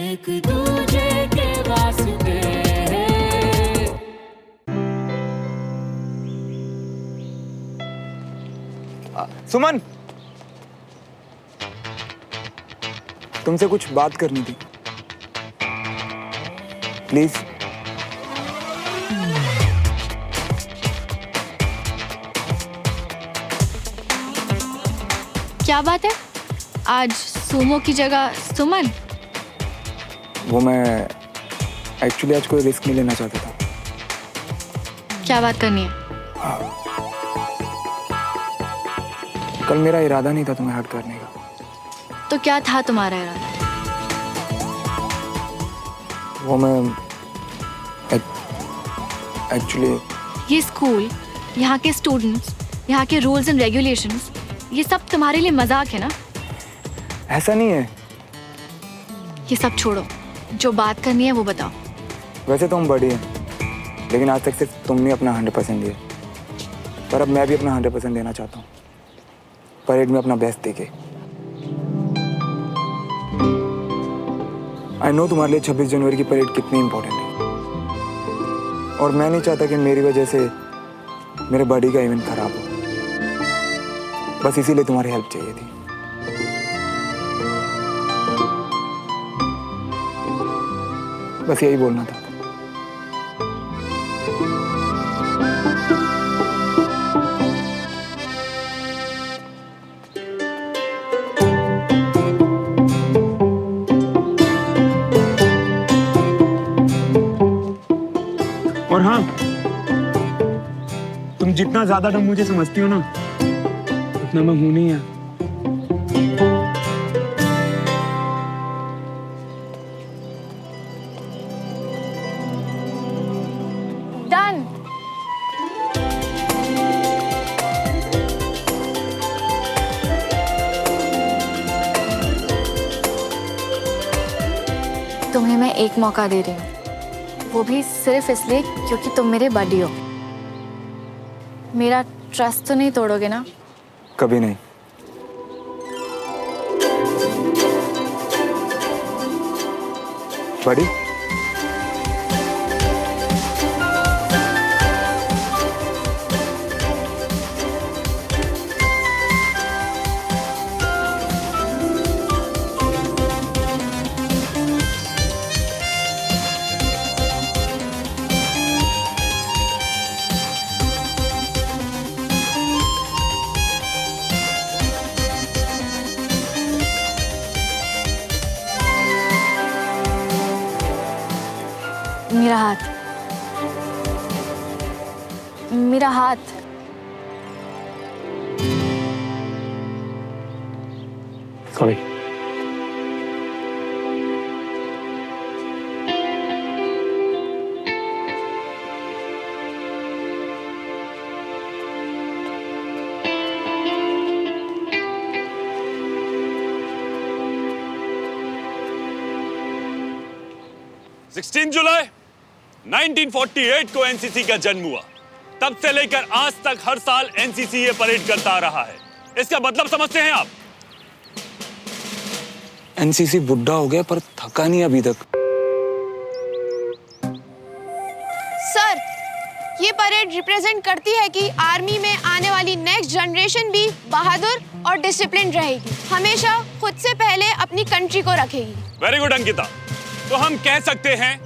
एक दूजे के वास्ते। सुमन, तुमसे कुछ बात करनी थी, प्लीज। क्या बात है? आज सुमो की जगह सुमन? वो मैं एक्चुअली आज कोई रिस्क नहीं लेना चाहता था। क्या बात करनी है? कल मेरा इरादा नहीं था तुम्हें हर्ट करने का। तो क्या था तुम्हारा इरादा? वो मैं एक्चुअली ये स्कूल, यहाँ के स्टूडेंट्स, यहाँ के रूल्स एंड रेगुलेशंस, ये सब तुम्हारे लिए मजाक है ना? ऐसा नहीं है। ये सब छोड़ो, जो बात करनी है वो बताओ। वैसे तो हम बड़ी हैं, लेकिन आज तक सिर्फ तुमने अपना 100% दिया, पर अब मैं भी अपना 100% देना चाहता हूँ। परेड में अपना बेस्ट देके। आई नो तुम्हारे लिए 26 जनवरी की परेड कितनी इंपॉर्टेंट है, और मैं नहीं चाहता कि मेरी वजह से मेरे बॉडी का इवेंट खराब हो। बस इसीलिए तुम्हारी हेल्प चाहिए थी। बस यही बोलना था। और हाँ, तुम जितना ज्यादा तुम मुझे समझती हो ना, उतना मैं हूं नहीं है। डन। तुम्हें मैं एक मौका दे रही हूँ, वो भी सिर्फ इसलिए क्योंकि तुम मेरे बडी हो। मेरा ट्रस्ट तो नहीं तोड़ोगे ना? कभी नहीं। बड़ी, मेरा हाथ, मेरा हाथ। सॉरी। जुलाई 1948 को एनसीसी का जन्म हुआ। तब से लेकर आज तक हर साल एनसीसी ये परेड करता आ रहा है। इसका मतलब समझते हैं आप? एनसीसी बुढ़ा हो गया पर थका नहीं अभी तक। सर, ये परेड रिप्रेजेंट करती है कि आर्मी में आने वाली नेक्स्ट जनरेशन भी बहादुर और डिसिप्लिन रहेगी, हमेशा खुद से पहले अपनी कंट्री को रखेगी। Very good Ankita. तो हम कह सकते हैं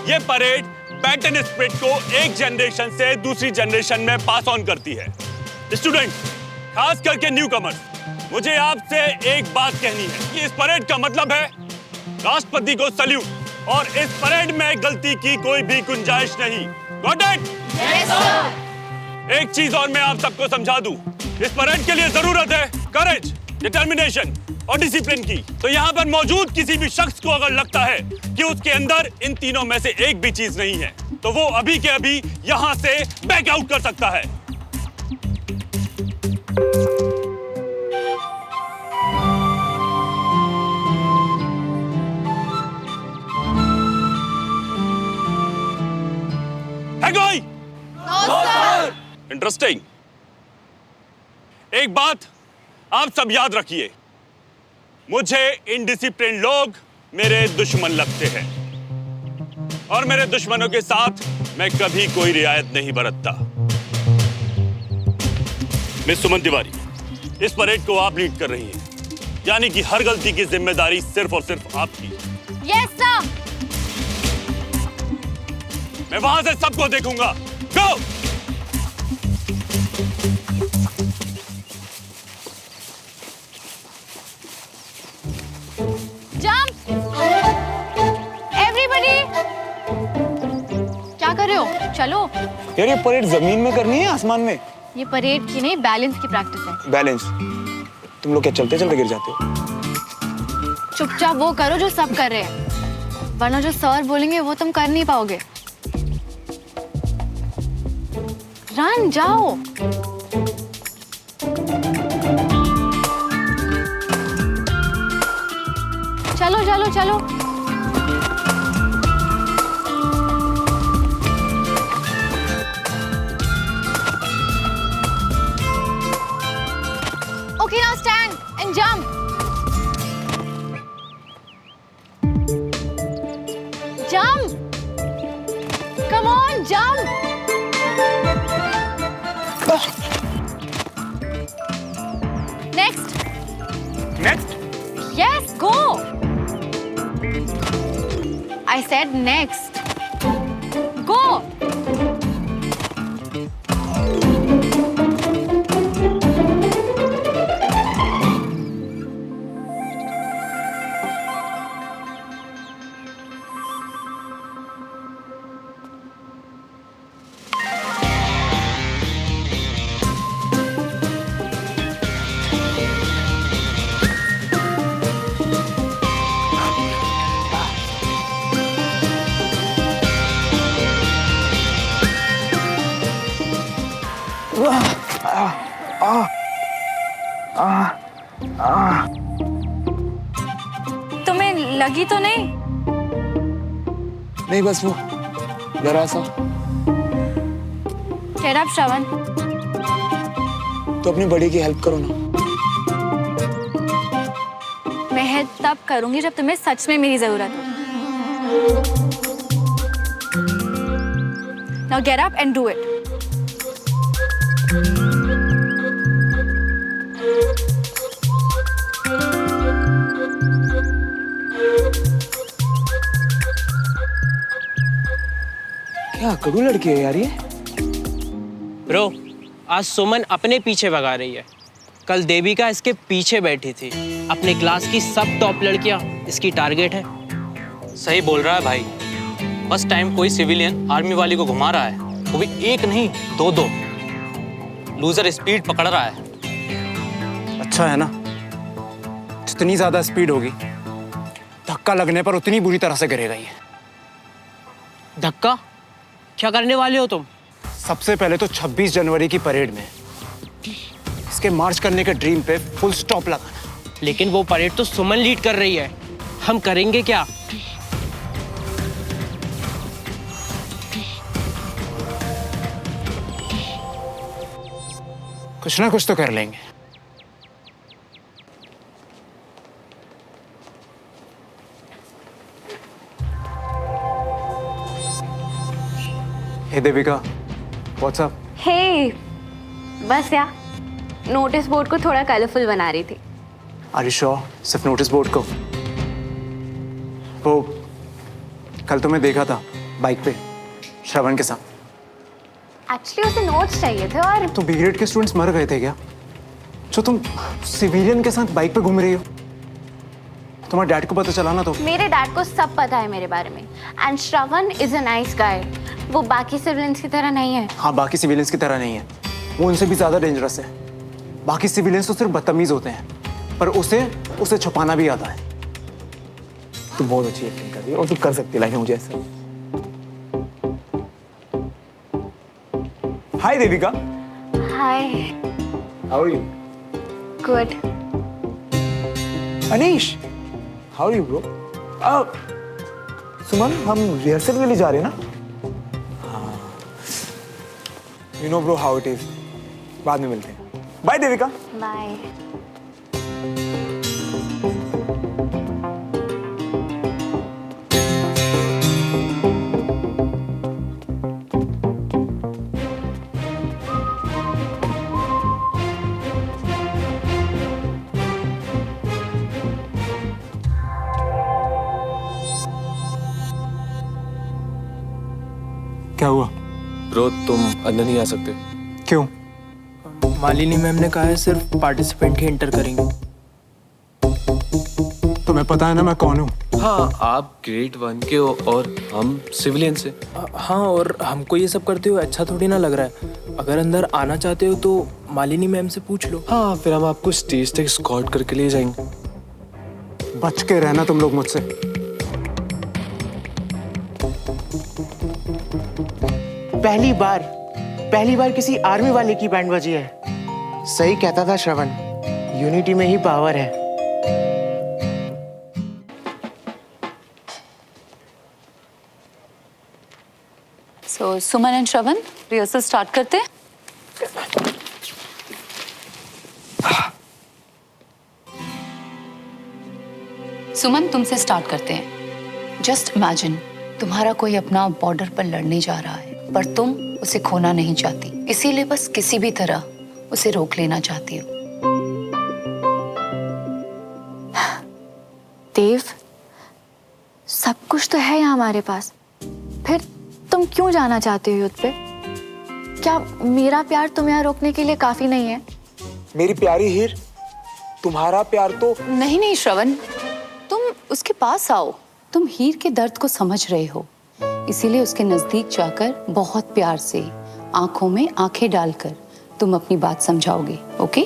ये परेड बैटन स्पिरिट को एक जनरेशन से दूसरी जनरेशन में पास ऑन करती है। स्टूडेंट, खास करके न्यू कमर्स, मुझे आपसे एक बात कहनी है कि इस परेड का मतलब है राष्ट्रपति को सल्यूट, और इस परेड में गलती की कोई भी गुंजाइश नहीं। Got it? Yes sir. एक चीज और मैं आप सबको समझा दूं, इस परेड के लिए जरूरत है करेज, डिटर्मिनेशन और डिसिप्लिन की। तो यहाँ पर मौजूद किसी भी शख्स को अगर लगता है कि उसके अंदर इन तीनों में से एक भी चीज नहीं है, तो वो अभी के अभी यहाँ से बैक आउट कर सकता है। है कोई? No sir. इंटरेस्टिंग। एक बात आप सब याद रखिए, मुझे इनडिसिप्लिन लोग मेरे दुश्मन लगते हैं और मेरे दुश्मनों के साथ मैं कभी कोई रियायत नहीं बरतता। मिस सुमन तिवारी, इस परेड को आप लीड कर रही हैं, यानी कि हर गलती की जिम्मेदारी सिर्फ और सिर्फ आपकी। Yes sir. मैं वहां से सबको देखूंगा। गो! Jump everybody. क्या कर रहे हो? चलो। यार ये परेड जमीन में करनी है आसमान में? ये परेड की नहीं, बैलेंस की प्रैक्टिस है। बैलेंस? तुम लोग क्या चलते चलते गिर जाते हो? चुपचाप वो करो जो सब कर रहे हैं, वरना जो सर बोलेंगे वो तुम कर नहीं पाओगे। रन, जाओ। चलो चलो चलो। Okay, now stand and jump. Jump. Come on, jump. Next. Next? Yes, go. I said next. Go. तुम्हें लगी तो नहीं? नहीं, बस वो जरा सा। Get up, श्रवण। तो अपनी बड़ी की हेल्प करो ना। मैं हेल्प तब करूंगी जब तुम्हें सच में मेरी जरूरत हो। Now get up and do it. क्या कड़ू लड़की है यार ये। ब्रो, आज सुमन अपने पीछे भगा रही है। कल देविका इसके पीछे बैठी थी। अपने क्लास की सब टॉप लड़कियां इसकी टारगेट है। सही बोल रहा है भाई। बस टाइम कोई सिविलियन आर्मी वाली को घुमा रहा है, वो भी एक नहीं दो दो। लूजर स्पीड पकड़ रहा है। अच्छा है ना, जितनी ज्यादा स्पीड होगी धक्का लगने पर उतनी बुरी तरह से गिरेगा ये। धक्का? क्या करने वाले हो तुम? सबसे पहले तो 26 जनवरी की परेड में इसके मार्च करने के ड्रीम पे फुल स्टॉप लगाना। लेकिन वो परेड तो सुमन लीड कर रही है, हम करेंगे क्या? कुछ ना कुछ तो कर लेंगे। हे देविका, व्हाट्स अप? हे, बस यार नोटिस बोर्ड को थोड़ा कलरफुल बना रही थी। Are you sure? सिर्फ नोटिस बोर्ड को? वो कल तुम्हें देखा था बाइक पे श्रवण के साथ। एक्चुअली उसे नोट्स चाहिए थे। और तो बी ग्रेड के स्टूडेंट्स मर गए थे क्या, जो तुम सिविलियन के साथ बाइक पे घूम रही हो? तुम्हारे डैड को पता चला ना? तो मेरे डैड को सब पता है मेरे बारे में। And Shravan is a nice guy. वो बाकी सिविलियंस की तरह नहीं है। हाँ, बाकी सिविलियंस की तरह नहीं है, वो उनसे भी ज्यादा डेंजरस है। बाकी सिविलियंस तो सिर्फ बदतमीज होते हैं, पर उसे छुपाना भी आता है। तू बहुत अच्छी एक्टिंग कर रही है और तू कर सकती है लाइक मुझे ऐसा। Hi Devika. Hi. How are you? Good. Anish, how are you bro? Suman, हम रिहर्सल के लिए जा रहे हैं ना? हाँ। You know bro how it is. बाद में मिलते हैं। बाय देविका। बाय। हुआ? ब्रो तुम अंदर नहीं आ सकते। क्यों? मालिनी मैम ने कहा है सिर्फ पार्टिसिपेंट ही एंटर करेंगे। तुम्हें पता है ना मैं कौन हूँ? हाँ, आप ग्रेड 1 के हो और हम सिविलियन से। हाँ, और हमको ये सब करते हुए अच्छा थोड़ी ना लग रहा है। अगर अंदर आना चाहते हो तो मालिनी मैम से पूछ लो। हाँ, फिर हम आपको स्टेज तक स्कॉट करके ले जाएंगे। बच के रहना तुम लोग मुझसे। पहली बार किसी आर्मी वाले की बैंड बजी है। सही कहता था श्रवण, यूनिटी में ही पावर है। So, Suman and Shravan rehearsal start करते हैं। सुमन तुमसे स्टार्ट करते हैं। जस्ट इमेजिन तुम्हारा कोई अपना बॉर्डर पर लड़ने जा रहा है, पर तुम उसे खोना नहीं चाहती, इसीलिए बस किसी भी तरह उसे रोक लेना चाहती हो। देव, सब कुछ तो है यहाँ हमारे पास, फिर तुम क्यों जाना चाहते हो युद्ध पे? क्या मेरा प्यार तुम्हें यहाँ रोकने के लिए काफी नहीं है? मेरी प्यारी हीर, तुम्हारा प्यार तो... नहीं श्रवण, तुम उसके पास आओ। तुम हीर के दर्द को समझ रहे हो, इसीलिए उसके नजदीक जाकर बहुत प्यार से आंखों में आंखें डालकर तुम अपनी बात समझाओगे। ओके?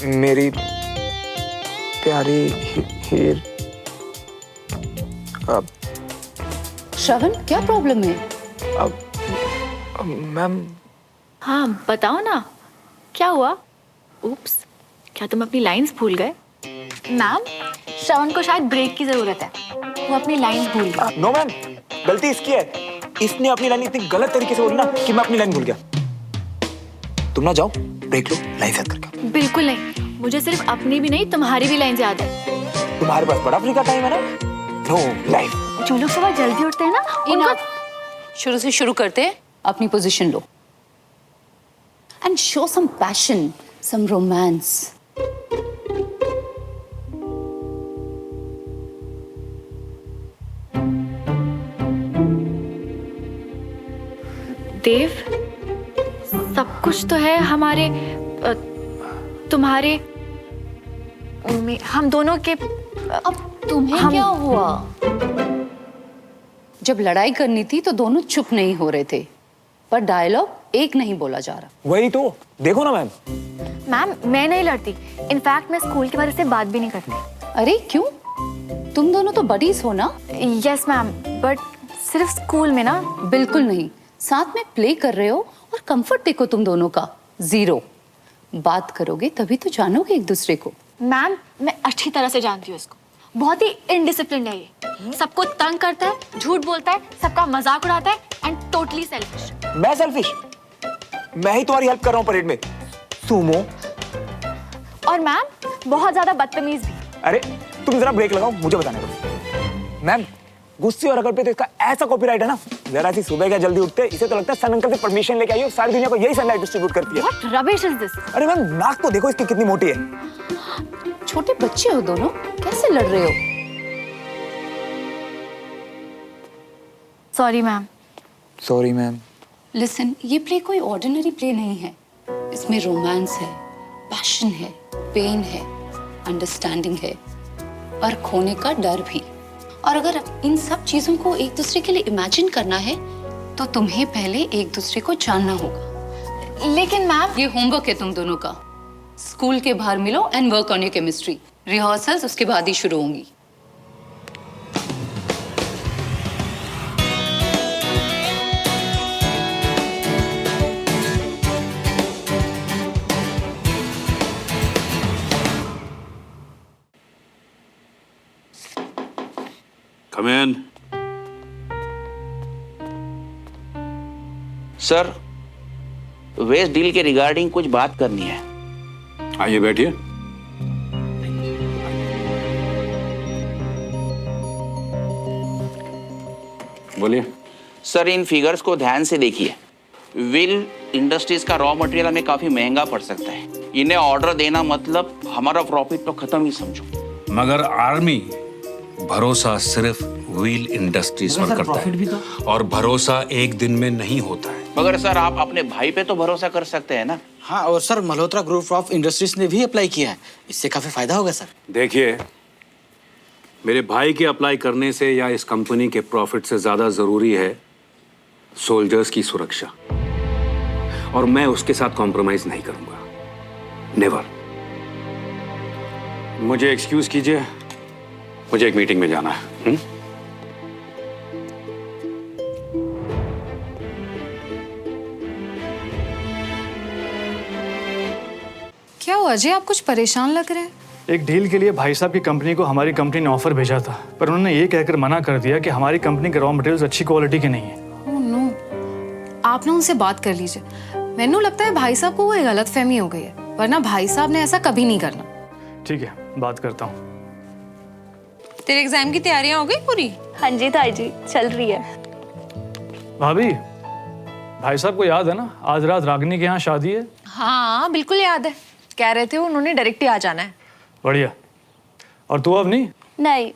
मेरी प्यारी हीर, अब श्रवण क्या प्रॉब्लम है? मैम। हाँ बताओ ना, क्या हुआ? उप्स, क्या तुम अपनी लाइंस भूल गए? मैम, श्रवण को शायद ब्रेक की जरूरत है, वो अपनी लाइंस भूल गया। नो मैम, गलती इसकी है। इसने अपनी लाइन इतनी गलत तरीके से बोली ना कि मैं अपनी लाइन भूल गया। तुम ना जाओ, ब्रेक लो, लाइन याद करके। बिल्कुल नहीं, मुझे सिर्फ अपनी भी नहीं तुम्हारी भी लाइन याद है। तुम्हारे पास बड़ा फ्री का टाइम है ना? No line. जो लोग सुबह जल्दी उठते हैं ना, इनफ। शुरू से शुरू करते हैं। अपनी पोजीशन लो and show some passion, some romance. Dev, सब कुछ तो है हमारे तुम्हारे हम दोनों के। अब तुम्हें क्या हुआ? जब लड़ाई करनी थी तो दोनों चुप नहीं हो रहे थे, पर डायलॉग एक नहीं बोला जा रहा। वही तो देखो ना मैम। मैम, मैं नहीं लड़ती, इनफैक्ट मैं स्कूल की वजह से बात भी नहीं करती। अरे क्यों? तुम दोनों तो बडीज हो ना? यस मैम, बट सिर्फ स्कूल में ना। बिल्कुल नहीं, साथ में प्ले कर रहे हो और कंफर्ट देखो तुम दोनों का जीरो। बात करोगे तभी तो जानोगे एक दूसरे को। मैम, मैं अच्छी तरह से जानती हूँ इसको, बहुत ही इनडिसिप्लिन है ये। सबको तंग करता है, झूठ बोलता है, सबका मजाक उड़ाता है एंड टोटली सेल्फिश। मैं सेल्फिश? मैं ही तुम्हारी हेल्प कर रहा हूँ परेड में, सुमो। और मैम, बहुत ज्यादा बदतमीज भी। अरे तुम जरा ब्रेक लगाओ, मुझे बताने दो। मैम, गुस्से और अकड़ पे तो इसका ऐसा कॉपीराइट है ना, जरा सी सुबह क्या जल्दी उठते, इसे तो लगता है सन अंकल से परमिशन लेके आई हो, सारी दुनिया को यही सनलाइट डिस्ट्रीब्यूट करती है। What rubbish is this? अरे मैम, नाक तो देखो इसकी कितनी मोटी है। छोटे बच्चे हो दोनों, कैसे लड़ रहे हो? Sorry ma'am. Sorry ma'am. Listen, ये प्ले कोई ऑर्डिनरी प्ले नहीं है। इसमें रोमांस है, पैशन है, पेन है, अंडरस्टैंडिंग है और खोने का डर भी। और अगर इन सब चीजों को एक दूसरे के लिए इमेजिन करना है तो तुम्हें पहले एक दूसरे को जानना होगा। लेकिन मैम, ये होमवर्क है तुम दोनों का। स्कूल के बाहर मिलो and work on your chemistry. Rehearsals उसके बाद ही शुरू होंगी। Come in. Sir, west deal के रिगार्डिंग कुछ बात करनी है। आइए बैठिए। बोलिए। सर, इन फिगर्स को ध्यान से देखिए। व्हील इंडस्ट्रीज का रॉ मटेरियल हमें काफी महंगा पड़ सकता है। इन्हें ऑर्डर देना मतलब हमारा प्रॉफिट तो खत्म ही समझो। मगर आर्मी भरोसा सिर्फ व्हील इंडस्ट्रीज पर करता है और भरोसा एक दिन में नहीं होता है। मगर सर आप अपने भाई पे तो भरोसा कर सकते हैं ना। हाँ, और sir Malhotra group of industries ने भी अप्लाई किया है, इससे काफी फायदा होगा सर। देखिए, मेरे भाई के अप्लाई करने से या इस कंपनी के प्रॉफिट से ज्यादा जरूरी है सोल्जर्स की सुरक्षा, और मैं उसके साथ कॉम्प्रोमाइज नहीं करूंगा, नेवर। मुझे एक्सक्यूज कीजिए, मुझे एक मीटिंग में जाना है। क्या हुआ जी, आप कुछ परेशान लग रहे हैं? एक डील के लिए भाई साहब की कंपनी को हमारी कंपनी ने ऑफर भेजा था, पर उन्होंने ये कहकर मना कर दिया कि हमारी कंपनी के रॉ मटेरियल्स अच्छी क्वालिटी के नहीं है। ओह नो, आप ना उनसे बात कर लीजिए। मैंने लगता है भाई साहब को वो गलतफहमी हो गई है, वरना भाई साहब ने ऐसा कभी नहीं करना। ठीक है, बात करता हूँ। तेरे एग्जाम की तैयारियां हो गई पूरी? हाँ जी ताई जी, चल रही है। भाभी, भाई साहब को याद है ना, आज रात रागिनी के यहाँ शादी है? हाँ बिल्कुल याद है, कह रहे थे उन्होंने डायरेक्ट ही आ जाना है। बढ़िया। और तू अब नहीं? नहीं,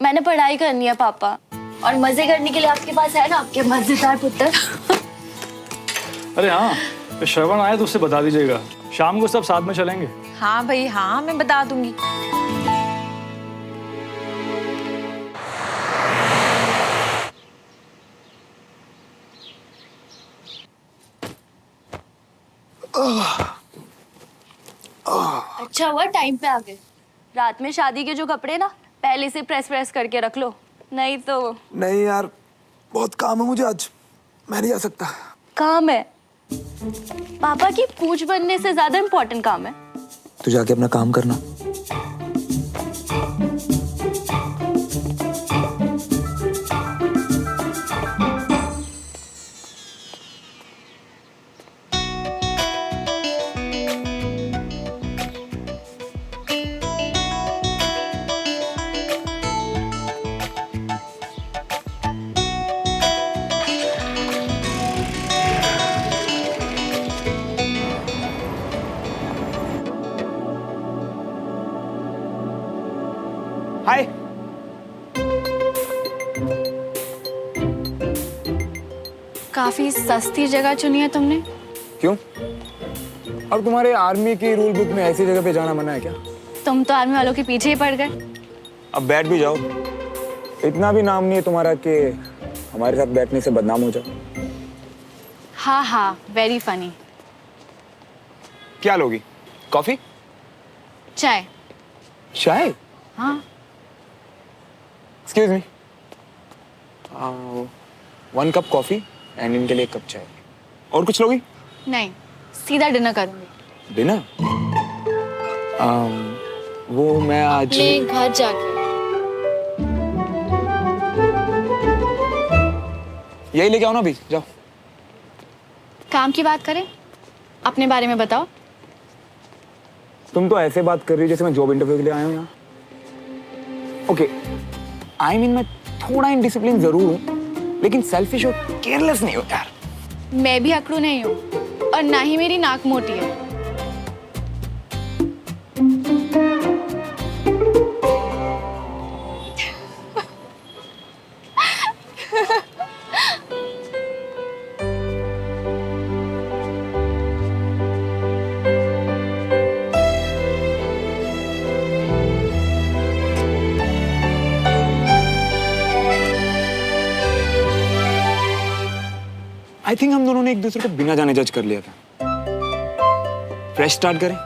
मैंने पढ़ाई करनी है पापा, और मजे करने के लिए आपके पास है ना आपके मजेदार पुत्र। अरे हाँ, तो श्रवण आए तो उससे बता दीजिएगा, शाम को सब साथ में चलेंगे। हाँ भाई हाँ, मैं बता दूंगी। अच्छा हुआ टाइम पे आ गए। रात में शादी के जो कपड़े ना पहले से प्रेस करके रख लो, नहीं तो। नहीं यार, बहुत काम है मुझे आज, मैं नहीं जा सकता। काम है? पापा की पूछ बनने से ज्यादा इम्पोर्टेंट काम है। तू जाके अपना काम करना। हाय। काफी सस्ती जगह चुनी है तुमने। क्यों? अब तुम्हारे आर्मी की रूल बुक में ऐसी जगह पे जाना मना है क्या? तुम तो आर्मी वालों के पीछे ही पड़ गए। अब बैठ भी जाओ, इतना भी नाम नहीं है तुम्हारा कि हमारे साथ बैठने से बदनाम हो जाओ। हाँ हाँ, वेरी फनी। क्या लोगी? कॉफी? चाय। चाय? हाँ। Excuse me, 1 cup coffee and इनके लिए 1 कप चाय। और कुछ लोगी? नहीं, सीधा डिनर करूंगी। डिनर? वो मैं आज अपने घर जाके। यही लेके आओ ना अभी, जाओ। काम की बात करें, अपने बारे में बताओ। तुम तो ऐसे बात कर रही हो जैसे मैं जॉब इंटरव्यू के लिए आया हूँ यहाँ। ओके, आई मीन मैं थोड़ा इनडिसिप्लिन जरूर हूँ, लेकिन सेल्फिश और केयरलेस नहीं हूँ यार। मैं भी अकड़ू नहीं हूँ, और ना ही मेरी नाक मोटी है। आई थिंक हम दोनों ने एक दूसरे को बिना जाने जज कर लिया था। फ्रेश स्टार्ट करें?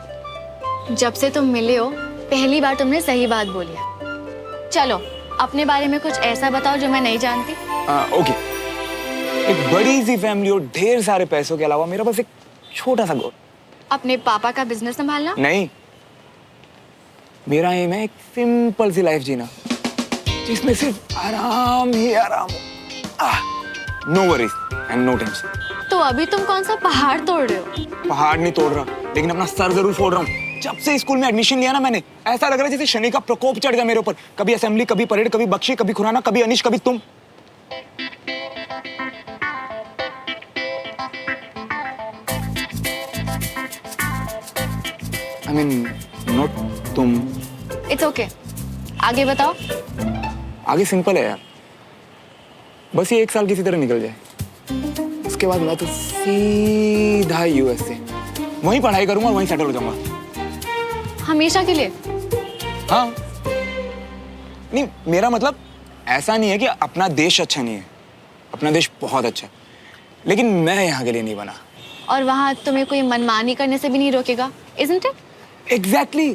जब से तुम मिले हो पहली बार तुमने सही बात बोली है। चलो अपने बारे में कुछ ऐसा बताओ जो मैं नहीं जानती। ओके, एक बड़ी सी फैमिली और ढेर सारे पैसों के अलावा मेरा बस एक छोटा सा गोल। अपने पापा का बिजनेस संभालना? नहीं, मेरा एम है एक सिंपल सी लाइफ जीना जिसमें सिर्फ आराम ही आराम हो। No worries and no tension. तो अभी तुम कौन सा पहाड़ तोड़ रहे हो? पहाड़ नहीं तोड़ रहा, लेकिन अपना सर जरूर फोड़ रहा हूँ। जब से स्कूल में एडमिशन लिया ना मैंने, ऐसा लग रहा है जैसे शनि का प्रकोप चढ़ गया मेरे ऊपर। कभी असेंबली, कभी परेड, कभी बख्शी, कभी खुराना, कभी अनिश, कभी तुम। मीन नॉट तुम। इट्स ओके, आगे बताओ। आगे सिंपल है यार, बस ये 1 साल किसी तरह निकल जाए, उसके बाद मैं तो सीधा यूएस से वहीं पढ़ाई करूंगा और वहीं सेटल हो जाऊंगा। हमेशा के लिए? हाँ, नहीं मेरा मतलब ऐसा नहीं है कि अपना देश अच्छा नहीं है, अपना देश बहुत अच्छा है, लेकिन मैं यहाँ के लिए नहीं बना। और वहाँ तुम्हें कोई मनमानी करने से भी नहीं रोकेगा, isn't it? Exactly.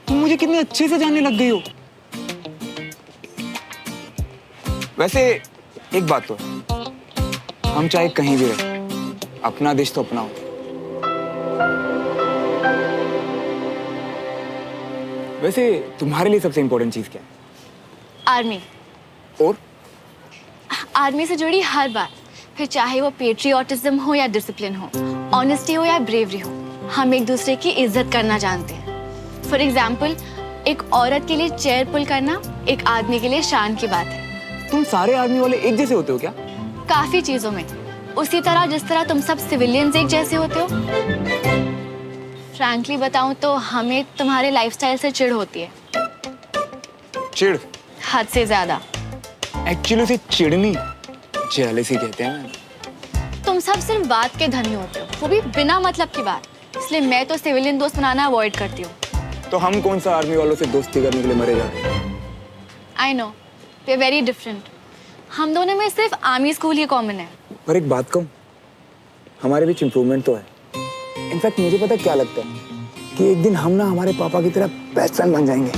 तुम मुझे कितने अच्छे से जानने लग गई हो। वैसे एक बात तो है, हम चाहे कहीं भी रहे, अपना देश तो अपना हो। वैसे तुम्हारे लिए सबसे इंपॉर्टेंट चीज क्या है? आर्मी। और? आर्मी से जुड़ी हर बात, फिर चाहे वो पेट्रियोटिज्म हो या डिसिप्लिन हो, ऑनेस्टी हो या ब्रेवरी हो, हम एक दूसरे की इज्जत करना जानते हैं। फॉर एग्जाम्पल, एक औरत के लिए चेयर पुल करना एक आदमी के लिए शान की बात है। तुम सारे आर्मी वाले एक जैसे होते हो क्या? काफी चीजों में, उसी तरह जिस तरह तुम सब सिविलियंस एक जैसे होते हो। फ्रैंकली बताऊं तो हमें तुम्हारे लाइफस्टाइल से चिढ़ होती है। चिढ़? हद से ज्यादा। एक्चुअली उसे चिढ़नी जेलसी कहते हैं। तुम सब सिर्फ बात के धनी होते हो, वो भी बिना मतलब की बात। इसलिए मैं तो सिविलियन दोस्त बनाना अवॉइड करती हूँ। तो हम कौन सा आर्मी वालों से दोस्ती करने के लिए मरे जा रहे हैं? I know, we are very different. हम दोनों में सिर्फ आर्मी स्कूल ही कॉमन है। पर एक बात कहूँ, हमारे बीच इम्प्रूवमेंट तो है। इनफैक्ट मुझे पता क्या लगता है कि एक दिन हम ना हमारे पापा की तरह बेस्ट फ्रेंड बन जाएंगे।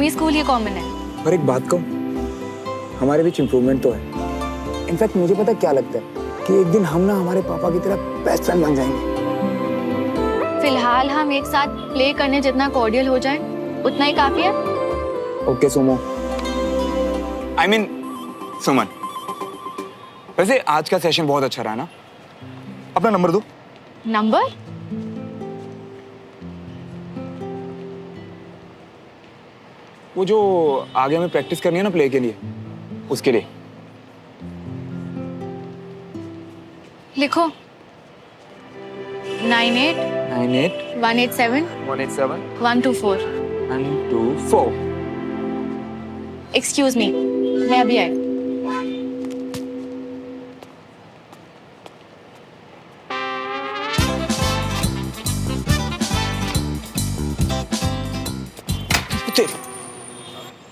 स्कूल ये कॉमन है। पर एक बात कहूँ, हमारे बीच इम्प्रूवमेंट तो है। इनफैक्ट मुझे पता क्या लगता है कि एक दिन हम ना हमारे पापा की तरह बेस्ट फ्रेंड बन जाएंगे। फिलहाल हम एक साथ प्ले करने जितना कॉर्डियल हो जाए उतना ही काफी है। ओके सुमो, आई मीन सुमन, वैसे आज का सेशन बहुत अच्छा रहा ना? अपना नंबर दो। नंबर? वो जो आगे हमें प्रैक्टिस करनी है ना प्ले के लिए, उसके लिए। लिखो 98 187 124 124। एक्सक्यूज मी, मैं अभी आई।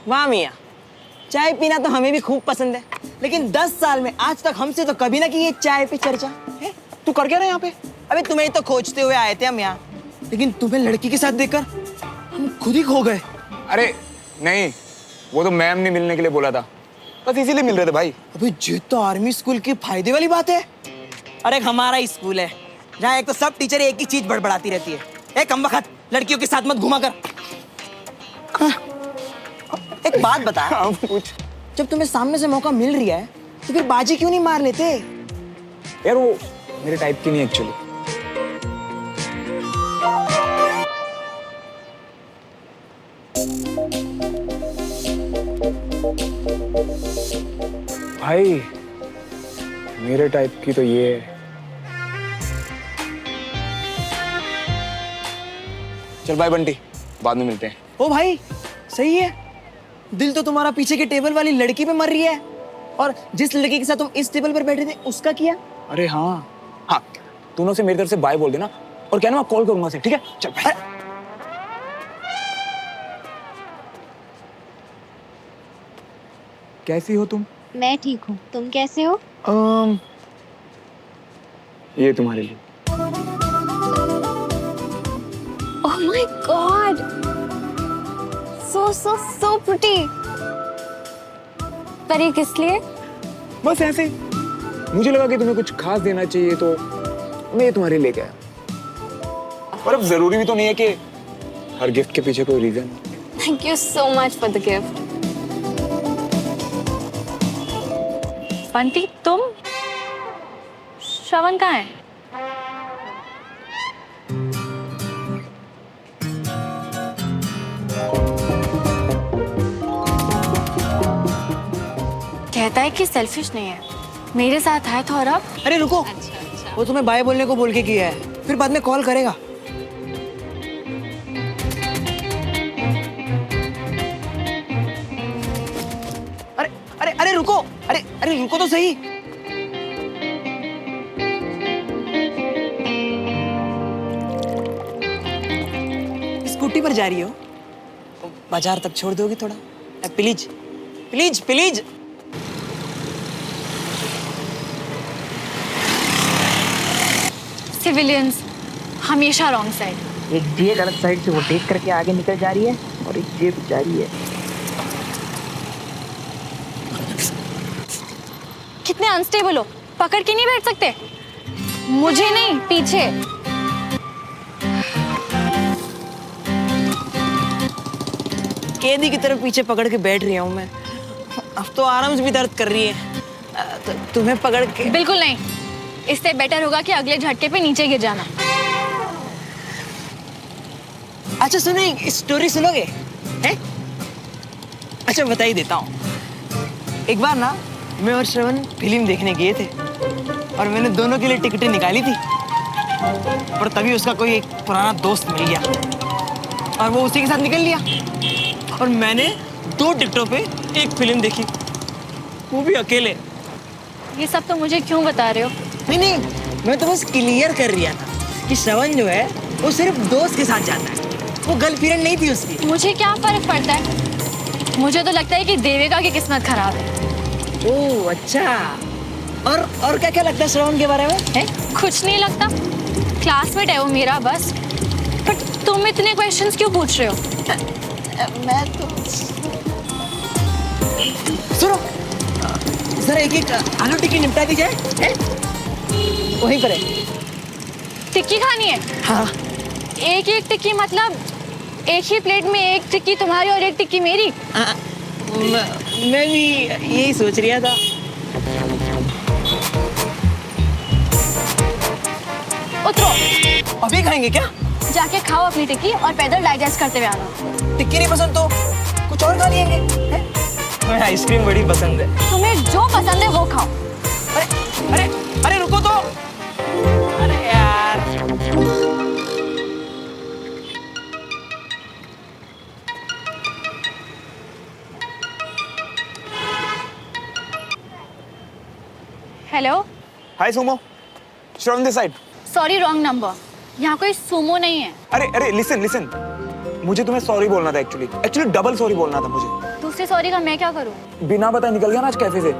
वाह मियाँ, चाय पीना तो हमें भी खूब पसंद है, लेकिन 10 साल में आज तक हमसे तो कभी ना की ये चाय पे चर्चा है। तू कर क्या रहा है यहाँ पे? अबे तुम्हें तो खोजते हुए आए थे हम यहाँ, लेकिन तुम्हें लड़की के साथ देखकर हम खुद ही खो गए। अरे नहीं, वो तो मैम ने मिलने के लिए बोला था, बस इसीलिए मिल रहे थे भाई। अबे ये तो आर्मी स्कूल की फायदे वाली बात है। अरे हमारा ही स्कूल है जहाँ एक तो सब टीचर एक ही चीज बड़बड़ाती रहती है, ए कमबख्त, लड़कियों के साथ मत घुमा कर। एक बात बता, पूछ। जब तुम्हें सामने से मौका मिल रहा है तो फिर बाजी क्यों नहीं मार लेते? यार वो मेरे टाइप की नहीं एक्चुअली। भाई मेरे टाइप की तो ये है। चल बाय बंटी, बाद में मिलते हैं। ओ भाई सही है, दिल तो तुम्हारा पीछे के टेबल वाली लड़की पे मर रही है, और जिस लड़की के साथ तुम इस टेबल पर बैठे थे उसका किया? अरे हाँ हाँ, तूने उसे मेरी तरफ से बाय बोल देना और कहना मैं कॉल करूंगा उसे, ठीक है? चल बाय। कैसी हो तुम? मैं ठीक हूँ, तुम कैसे हो? ये तुम्हारे लिए। Oh my God, so pretty। पर ये किस लिए? बस ऐसे, मुझे लगा कि तुम्हें कुछ खास देना चाहिए तो मैं ये तुम्हारे लिए लेके आया। और अब जरूरी भी तो नहीं है कि हर गिफ्ट के पीछे कोई रीजन हो। Thank you so much for the gift. Bunty, तुम? श्रवण कहाँ है? कहता है कि सेल्फिश नहीं है, मेरे साथ आया था और अब अरे रुको, वो तुम्हें बाय बोलने को बोल के किया है, फिर बाद में कॉल करेगा। अरे अरे अरे रुको, अरे अरे रुको तो सही। स्कूटी पर जा रही हो, बाजार तक छोड़ दोगी थोड़ा? Please please please. सिविलियंस हमेशा रॉन्ग साइड। एक ये गलत साइड से वो टेक करके आगे निकल जा रही है और एक ये जा रही है। कितने अनस्टेबल हो, पकड़ के नहीं बैठ सकते? मुझे नहीं, पीछे। कैदी की तरफ पीछे पकड़ के बैठ रही हूँ मैं। अब तो आराम से भी दर्द कर रही है। तुम्हें पकड़ के बिल्कुल नहीं, इससे बेटर होगा कि अगले झटके पे नीचे गिर जाना। अच्छा सुनो, एक स्टोरी सुनोगे? हैं? अच्छा बता ही देता हूँ। एक बार ना मैं और श्रवण फिल्म देखने गए थे और मैंने दोनों के लिए टिकटें निकाली थी, पर तभी उसका कोई एक पुराना दोस्त मिल गया और वो उसी के साथ निकल लिया और मैंने 2 टिकटों पे एक फिल्म देखी, वो भी अकेले। ये सब तो मुझे क्यों बता रहे हो? नहीं नहीं, मैं तो बस क्लियर कर रहा था कि श्रवण जो है वो सिर्फ दोस्त के साथ जाता है, वो गर्लफ्रेंड नहीं थी उसकी। मुझे क्या फर्क पड़ता है? मुझे तो लगता है कि देविका की किस्मत खराब है। ओह अच्छा, और क्या क्या लगता है श्रवण के बारे में? है? कुछ नहीं लगता, क्लासमेट है वो मेरा बस। पर तुम इतने क्वेश्चंस क्यों पूछ रहे हो? मैं तो सुनो, जरा एक आलू टिक्की निपटा दी जाए, है? वहीं पर है। टिक्की खानी है? हाँ। एक एक टिक्की मतलब एक ही प्लेट में एक टिक्की तुम्हारी और एक टिक्की मेरी? मैं भी यही सोच रहा था। उतरो। अभी खाएंगे क्या? जाके खाओ अपनी टिक्की और पैदल डाइजेस्ट करते हुए आना। टिक्की नहीं पसंद तो कुछ और खा लेंगे। मुझे आइसक्रीम बड़ी पसंद है। तुम्हें जो पसंद है वो खाओ। अरे अरे अरे रुको तो। अरे यार। Hello. Hi Sumo, Shravan this side. Sorry, wrong number. यहाँ कोई सुमो नहीं है। अरे अरे लिसन लिसन, मुझे तुम्हें सॉरी बोलना था। एक्चुअली डबल सॉरी बोलना था मुझे। दूसरे सॉरी का मैं क्या करूँ? बिना बताए निकल गया ना आज कैफे से,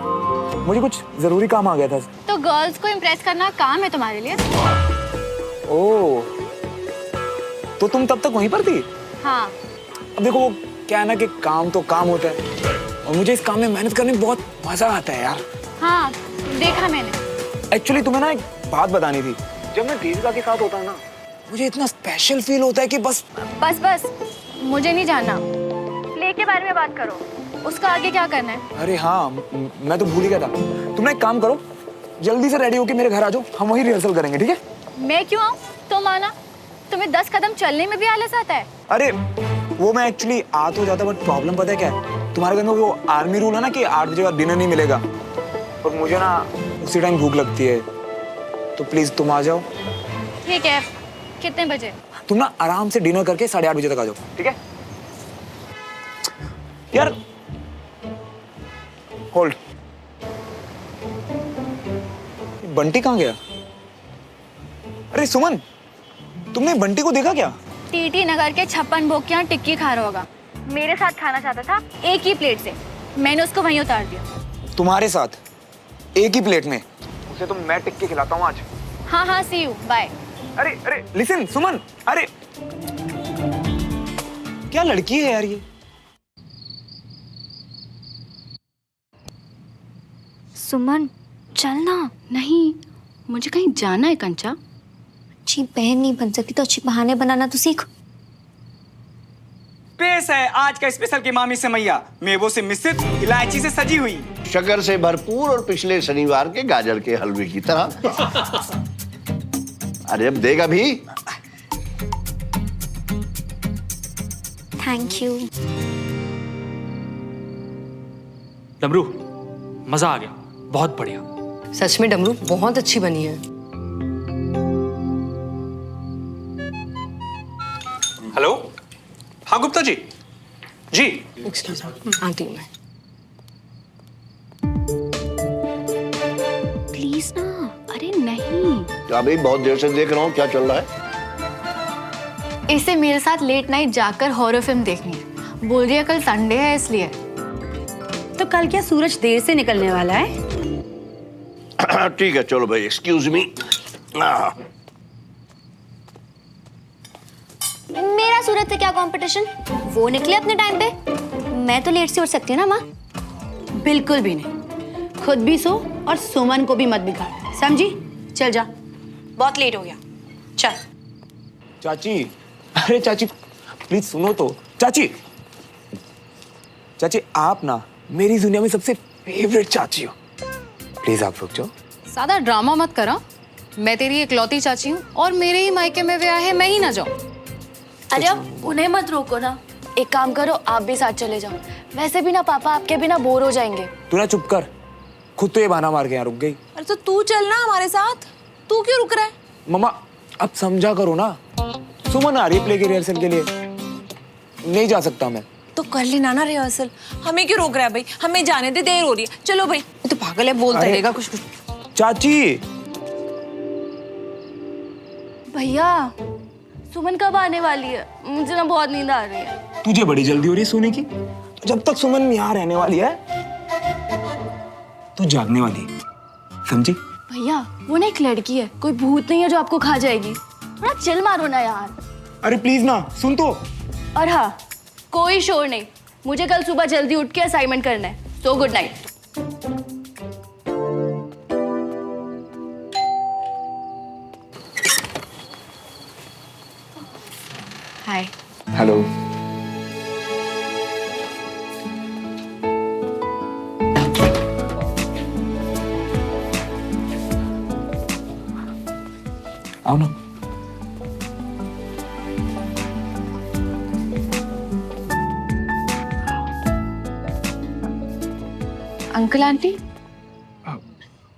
मुझे कुछ जरूरी काम आ गया था। तो गर्ल्स को इम्प्रेस करना काम है तुम्हारे लिए? ओह, तो तुम तब तक वहीं पर थी? हाँ। अब देखो, वो क्या है ना कि काम तो काम होता है और मुझे इस काम में मेहनत करने में बहुत मजा आता है यार। हाँ, देखा मैंने। एक्चुअली तुम्हें ना एक बात बतानी थी। जब मैं देविका के साथ होता हूँ ना, मुझे इतना स्पेशल फील होता है कि बस बस मुझे नहीं जानना। प्ले के बारे में बात करो, उसका आगे क्या करना है? अरे हाँ, मैं तो भूल ही गया था। तुम ना एक काम करो, जल्दी से रेडी होके मेरे घर आ जाओ, हम वहीं रिहर्सल करेंगे, ठीक है? मैं क्यों आऊँ? तुम आना। तुम्हें 10 कदम चलने में भी आलस आता है? अरे वो मैं एक्चुअली आ तो जाता, बट प्रॉब्लम पता है क्या है? तुम्हारे घर में वो आर्मी रूल है ना कि 8 बजे बाद डिनर नहीं मिलेगा, और मुझे ना उसी टाइम भूख लगती है, तो प्लीज तुम आ जाओ। ठीक है, कितने बजे? तुम ना आराम से डिनर करके 8:30 बजे तक आ जाओ, ठीक है? यार होल्ड, बंटी कहाँ गया? अरे सुमन, तुमने बंटी को देखा क्या? टीटी नगर के 56 भोग के यहाँ टिक्की खा रहा होगा। मेरे साथ खाना चाहता था एक ही प्लेट से, मैंने उसको वहीं उतार दिया। तुम्हारे साथ एक ही प्लेट में? उसे तो मैं टिक्की खिलाता हूँ आज। हाँ हाँ, सी यू, बाय। अरे अरे लिसन सुमन, अरे क्या लड़की है यार ये। सुमन चलना। नहीं, मुझे कहीं जाना है कंचा। अच्छी बहन नहीं बन सकती तो अच्छी बहाने बनाना तो सीख। पेश है आज का स्पेशल की मामी सेवैया, मेवों से मिश्रित, इलायची से सजी हुई, शक्कर से भरपूर और पिछले शनिवार के गाजर के हलवे की तरह। अरे अब देगा भी। Thank you. डमरू, मजा आ गया, बहुत बढ़िया। सच में डमरू बहुत अच्छी बनी है। हेलो, हाँ गुप्ता जी। जी एक्सक्यूज मी, आंटी मैं। प्लीज ना। अरे नहीं, क्या भाई, बहुत देर से देख रहा हूँ, क्या चल रहा है? इसे मेरे साथ लेट नाइट जाकर हॉरर फिल्म देखनी है। बोल रही है कल संडे है इसलिए। तो कल क्या सूरज देर से निकलने वाला है? ठीक है, चलो भाई, एक्सक्यूज मी। मेरा सूरज से क्या कंपटीशन? वो निकले अपने टाइम पे, मैं तो लेट से उठ सकती हूँ ना माँ। बिल्कुल भी नहीं, खुद भी सो और सुमन को भी मत बिगाड़, समझी? चल जा, बहुत लेट हो गया, चल। चाची, अरे चाची प्लीज सुनो तो। चाची, चाची आप ना मेरी दुनिया में सबसे फेवरेट चाची हो, प्लीज आप रुक जाओ। ज्यादा ड्रामा मत करा, मैं तेरी इकलौती चाची हूँ और मेरे ही मायके में ब्याह है, मैं ही ना जाऊँ। अरे अब उन्हें मत रोको ना, एक काम करो आप भी साथ चले जाओ। वैसे भी ना पापा आपके बिना बोर हो जाएंगे। तू ना चुप कर, खुद तो ये बहाना मार के यहाँ रुक गई। अरे तो तू चलना हमारे साथ, तू क्यों रुक रहा है? मम्मा अब समझा करो ना, सुमन आ रही है प्ले के रिहर्सल के लिए, नहीं जा सकता मैं। तो कर लेना ना रिहर्सल, हमें क्यों रोक रहा है भाई? हमें जाने दे, देर हो रही है। चलो भाई। तो पागल है, बोलता रहेगा कुछ कुछ। चाची भैया सुमन कब आने वाली है? मुझे ना बहुत नींद आ रही है। तुझे बड़ी जल्दी हो रही है सोने की? जब तक सुमन यहाँ रहने वाली है तू जागने वाली है, समझी? भैया वो ना एक लड़की है, कोई भूत नहीं है जो आपको खा जाएगी। थोड़ा चिल मारो ना यार। अरे प्लीज ना, सुन तो। और हाँ, कोई शोर नहीं, मुझे कल सुबह जल्दी उठ के असाइनमेंट करना है। So good night. Hi. Hello. आओ ना। अंकल आंटी,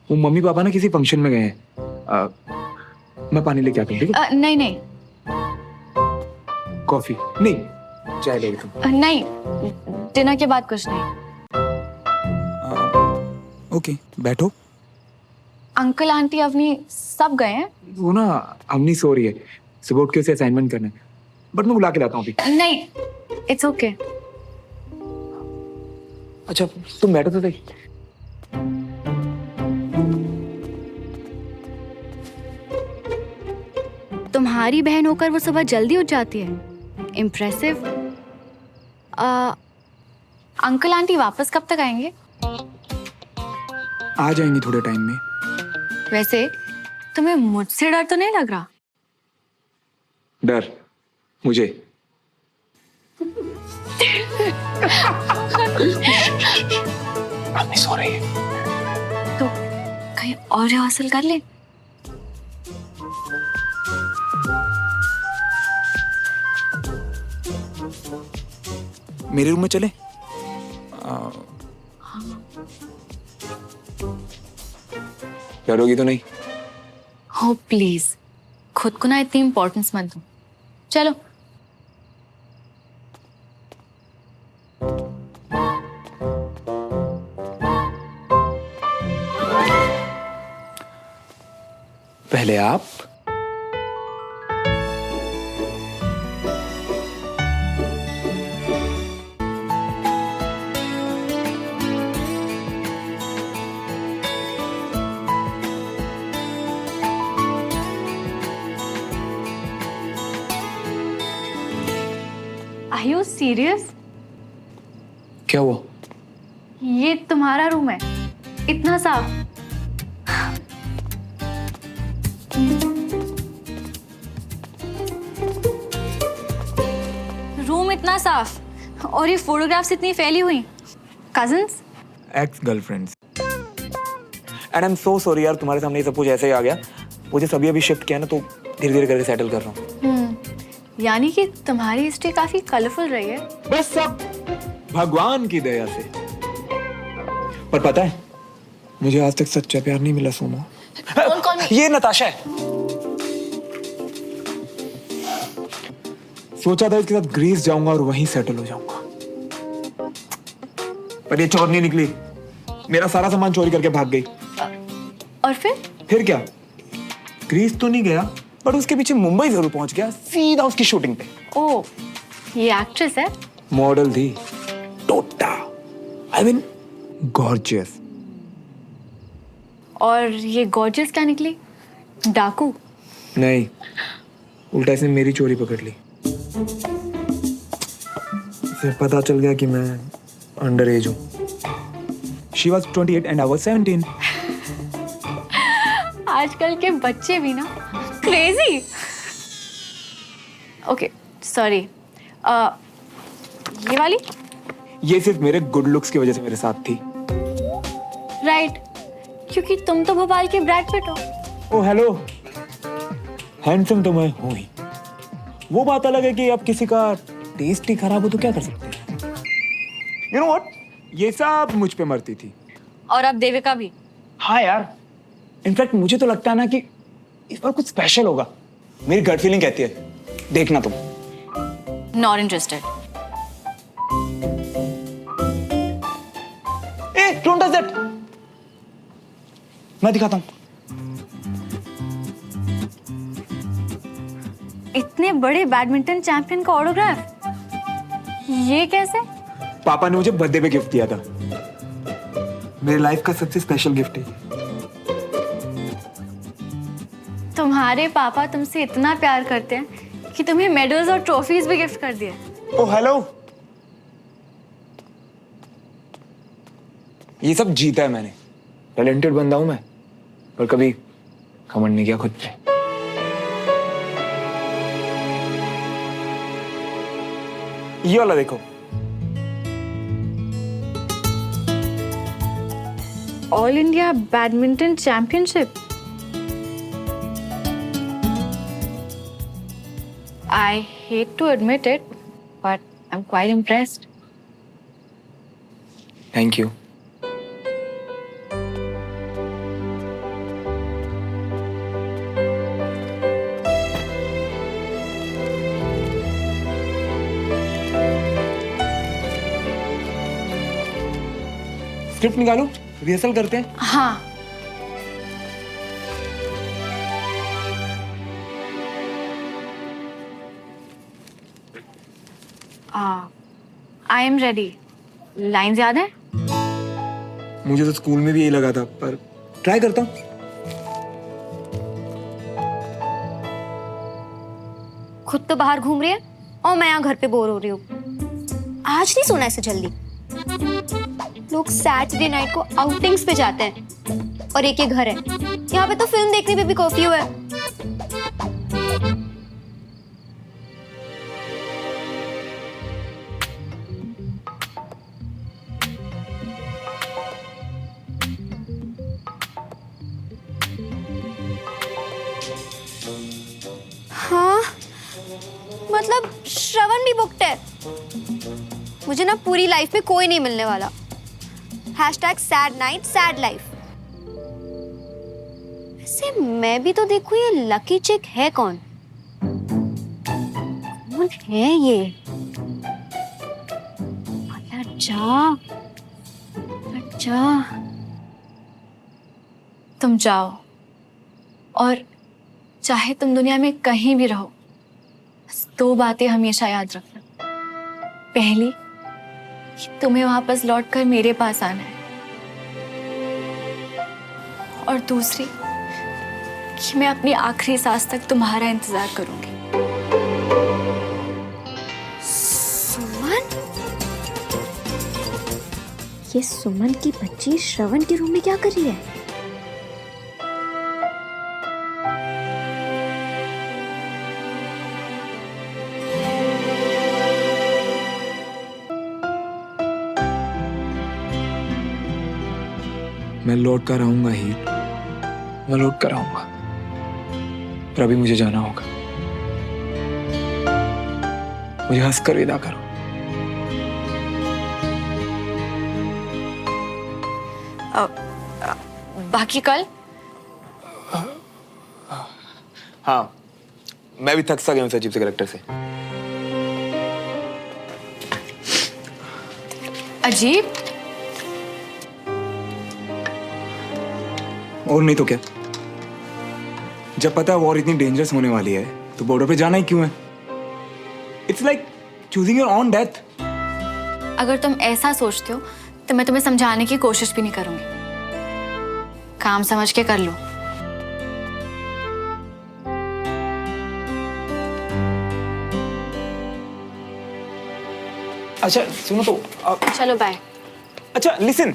वो मम्मी पापा ना किसी फंक्शन में गए हैं, मैं पानी लेके आता हूँ, ठीक है? नहीं नहीं कॉफी नहीं, चाय ले तुम। नहीं, डिनर के बाद कुछ नहीं। ओके बैठो। अंकल आंटी अवनी सब गए हैं? वो ना अवनी सो रही है, सुबह उठ के उसे असाइनमेंट करना है, बट मैं बुला के लाता हूँ अभी। नहीं, इट्स ओके। अच्छा तुम बैठो तो सही। तुम्हारी बहन होकर वो सुबह जल्दी उठ जाती है, इम्प्रेसिव। अंकल आंटी वापस कब तक आएंगे? आ जाएंगे थोड़े टाइम में। वैसे तुम्हें मुझसे डर तो नहीं लग रहा? डर मुझे? मम्मी सो रही है, तो कहीं और रिहर्सल कर ले। मेरे रूम में चले? डरोगी तो नहीं? हो प्लीज, खुद को ना इतनी इम्पोर्टेंस मत दो। चलो। पहले आप। Are you serious? क्या हुआ? ये तुम्हारा रूम है, इतना साफ? रूम इतना साफ और ये फोटोग्राफ्स इतनी फैली हुई। Cousins? X girlfriends. And I am so sorry यार, तुम्हारे सामने ये सब कुछ ऐसे ही आ गया। मुझे सभी अभी शिफ्ट किया ना, तो धीरे धीरे करके सेटल कर रहा हूँ। यानी कि तुम्हारी हिस्ट्री काफी कलरफुल रही है। बस सब भगवान की दया से। पर पता है मुझे आज तक सच्चा प्यार नहीं मिला सोमा। कौन ये नताशा है। सोचा था इसके साथ ग्रीस जाऊंगा और वहीं सेटल हो जाऊंगा, पर ये चोर नहीं निकली। मेरा सारा सामान चोरी करके भाग गई। और फिर क्या, ग्रीस तो नहीं गया, पर उसके पीछे मुंबई जरूर पहुंच गया, सीधा उसकी शूटिंग पे। ओ, ये एक्ट्रेस है? मॉडल थी, टोटा, आई मीन गॉर्जियस। और ये गॉर्जियस क्या निकली? डाकू? नहीं, उल्टा इसने मेरी चोरी पकड़ ली। इसे पता चल गया कि मैं अंडर एज हूँ। She was 28 and I was 17. आजकल के बच्चे भी ना क्रेजी। Okay, sorry. ये वाली? ये सिर्फ मेरे गुड लुक्स की वजह से मेरे साथ थी। राइट, क्योंकि तुम तो भोपाल के ब्रैड पिट हो। ओ हेलो, हैंडसम तो मैं हूँ ही। वो बात अलग है कि अब किसी का टेस्ट ही खराब हो तो क्या कर सकते हैं। You know what? ये सब मुझ पे मरती थी। और अब देविका भी। हाँ यार, इनफैक्ट मुझे तो लगता है ना कि इस बार कुछ स्पेशल होगा। मेरी गट फीलिंग कहती है, देखना तुम। Not interested. A, don't touch that. मैं दिखाता हूँ। इतने बड़े बैडमिंटन चैंपियन का ऑटोग्राफ, ये कैसे? पापा ने मुझे बर्थडे पे गिफ्ट दिया था। मेरी लाइफ का सबसे स्पेशल गिफ्ट है। तुम्हारे पापा तुमसे इतना प्यार करते हैं कि तुम्हें मेडल्स और ट्रॉफीज भी गिफ्ट कर दिए। ओ हेलो, ये सब जीता है मैंने। टैलेंटेड बंदा हूं मैं, पर कभी घमंड नहीं किया खुद पे। ये वाला देखो, all India badminton championship. I hate to admit it, but I'm quite impressed. Thank you. Script निकालो, रिहर्सल करते हैं। हाँ। I am ready. लाइन्स याद है? मुझे तो स्कूल में भी यही लगा था, पर ट्राई करता हूँ। खुद तो बाहर घूम रही है और मैं यहाँ घर पे बोर हो रही हूँ। आज नहीं सोना ऐसे जल्दी। लोग सैटरडे नाइट को आउटिंग्स पे जाते हैं और एक ये घर है, यहाँ पे तो फिल्म देखने पे भी कर्फ्यू है। हाँ, मतलब श्रवण भी बुकड है। मुझे ना पूरी लाइफ में कोई नहीं मिलने वाला। #sad night sad life। वैसे मैं भी तो देखूं ये लकी चिक है कौन? कौन है ये? पलट जा, पलट जा। तुम जाओ, और चाहे तुम दुनिया में कहीं भी रहो, बस 2 बातें हमेशा याद रखना। पहली, कि तुम्हें वापस लौटकर मेरे पास आना है, और दूसरी कि मैं अपनी आखिरी सांस तक तुम्हारा इंतजार करूंगी। सुमन? ये सुमन की बच्ची श्रवण के रूम में क्या कर रही है? मैं लौट कर आऊंगा ही, मैं लौट कर आऊंगा, पर अभी मुझे जाना होगा। मुझे हंसकर विदा करो। बाकी कल? हाँ, मैं भी थक सा गया हूँ इस अजीब से कैरेक्टर से। अजीब? और नहीं तो क्या? जब पता है वॉर इतनी डेंजरस होने वाली है तो बॉर्डर पे जाना ही क्यों है? It's like choosing your own death. अगर तुम ऐसा सोचते हो तो मैं तुम्हें समझाने की कोशिश भी नहीं करूंगी। काम समझ के कर लो। अच्छा सुनो तो चलो बाय। अच्छा लिसन,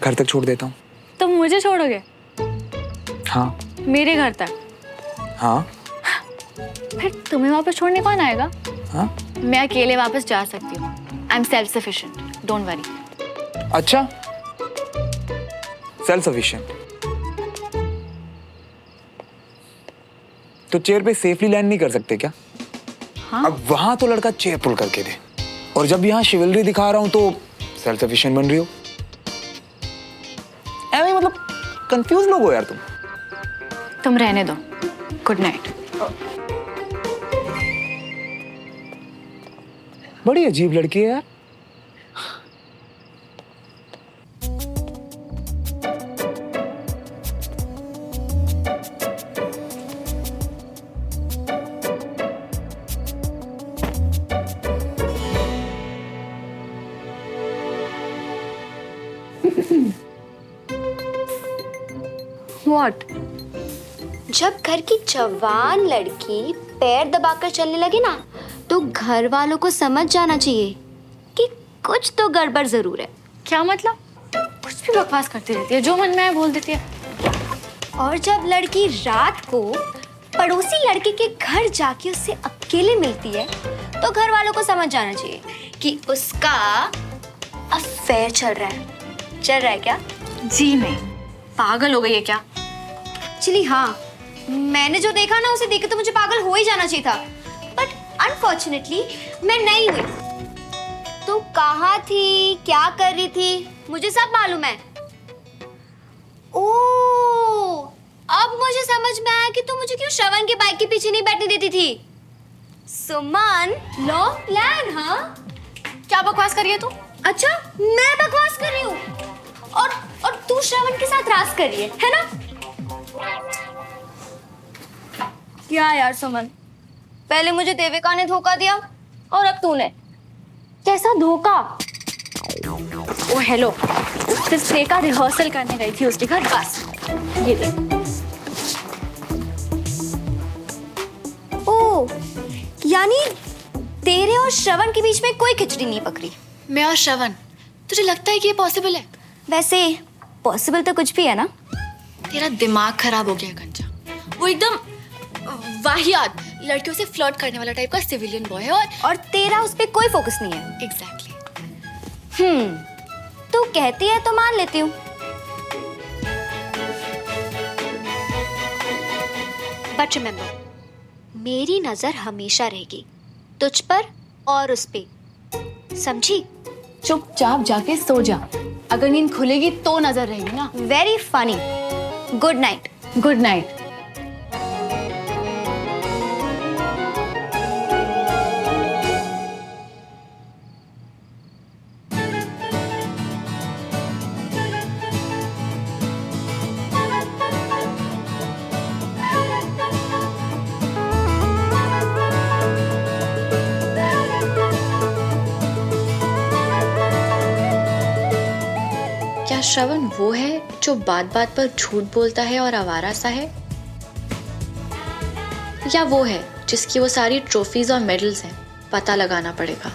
घर तक छोड़ देता हूँ। तुम मुझे छोड़ोगे? हाँ। मेरे घर तक? हाँ। फिर तुम्हें वापस छोड़ने कौन आएगा? हाँ? मैं अकेले वापस जा सकती हूँ। I am self sufficient, don't worry. अच्छा, सेल्फ सफिशिएंट। तो चेयर पे सेफली लैंड नहीं कर सकते क्या? हाँ? अब वहां तो लड़का चेयर पुल करके दे, और जब यहाँ शिवलरी दिखा रहा हूं तो सेल्फ सफिशिएंट बन रही हो। ऐसे मतलब कंफ्यूज लोग हो यार तुम। तुम रहने दो। Good night. बड़ी अजीब लड़की है यार। What? जब घर की जवान लड़की पैर दबाकर चलने लगे ना तो घर वालों को समझ जाना चाहिए कि कुछ तो गड़बड़ जरूर है। क्या मतलब? कुछ भी बकवास करती रहती है, जो मन में आए बोल देती है। और जब लड़की रात को पड़ोसी लड़के के घर जाके उससे अकेले मिलती है तो घर वालों को समझ जाना चाहिए कि उसका अफेयर चल रहा है क्या? जी नहीं, पागल हो गई है क्या? एक्चुअली हाँ, मैंने जो देखा ना उसे देख के तो मुझे पागल हो ही जाना चाहिए था, बट अनफॉर्चुनेटली मैं नहीं हुई। तू कहाँ थी, क्या कर रही थी, मुझे सब मालूम है। ओह, अब मुझे समझ में आया कि तू मुझे क्यों श्रवण के बाइक के पीछे नहीं बैठने देती थी। सुमन, लॉन्ग प्लान। हाँ, क्या बकवास कर रही है तू? अच्छा, मैं बकवास कर रही हूँ और तू श्रवण के साथ राज कर रही है ना? क्या यार सुमन, पहले मुझे देविका ने धोखा दिया और अब तूने। कैसा धोखा? ओ हेलो, सिर्फ प्ले का रिहर्सल करने गई थी उसके घर, बस। ये ले। ओ, यानी तेरे और श्रवण के बीच में कोई खिचड़ी नहीं पकड़ी। मैं और श्रवण, तुझे लगता है कि ये पॉसिबल है? वैसे पॉसिबल तो कुछ भी है ना। तेरा दिमाग खराब हो गया कंचा। वो एकदम वाहियात लड़कियों से फ्लर्ट करने वाला टाइप का सिविलियन बॉय है और तेरा उस पे कोई फोकस नहीं है। एग्जैक्टली। तू कहती है तो मान लेती हूँ। बट रिमेंबर, मेरी नजर हमेशा रहेगी तुझ पर और उस पे, समझी? चुपचाप जाके सो जा, अगर नींद खुलेगी तो नजर रहेगी ना। Very funny. Good night. Good night. क्या श्रवण वो है जो बात बात पर झूठ बोलता है और आवारा सा है, या वो है जिसकी वो सारी ट्रॉफीज और मेडल्स हैं? पता लगाना पड़ेगा।